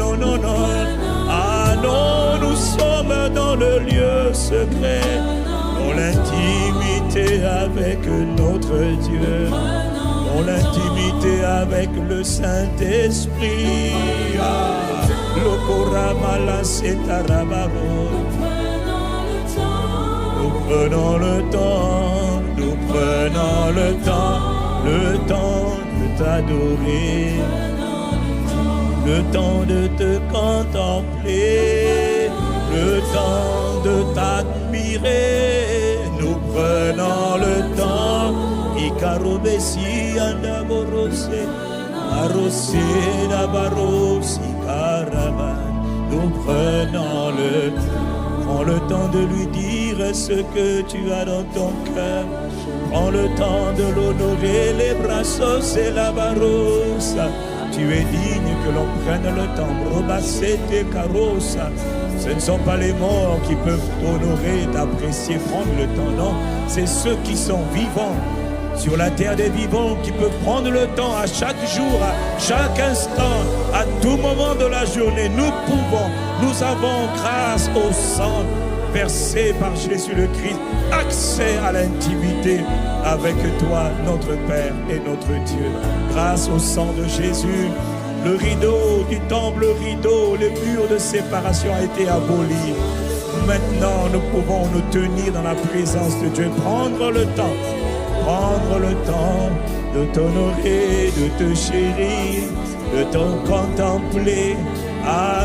Ah non, nous sommes dans le lieu secret, dans l'intimité avec notre Dieu, dans l'intimité avec le Saint-Esprit. Ah, le Koramala Setarabaro. Nous prenons le temps, nous prenons le temps de t'adorer, le temps de te contempler, le temps de t'admirer. Nous prenons le temps, Ikarobesi Andaborose, Arose Dabarosi Karaban. Nous prenons le temps. Prends le temps de lui dire ce que tu as dans ton cœur. Prends le temps de l'honorer, les brazos et la barossa. Tu es digne que l'on prenne le temps. Robacete carossa. Ce ne sont pas les morts qui peuvent t'honorer, t'apprécier, prendre le temps, non. C'est ceux qui sont vivants sur la terre des vivants qui peuvent prendre le temps à chaque jour, à chaque instant, à tout moment de la journée. Nous avons grâce au sang versé par Jésus le Christ, accès à l'intimité avec toi, notre Père et notre Dieu. Grâce au sang de Jésus, le rideau du temple, le rideau, les murs de séparation a été aboli. Maintenant, nous pouvons nous tenir dans la présence de Dieu, prendre le temps de t'honorer, de te chérir, de te contempler. Ah,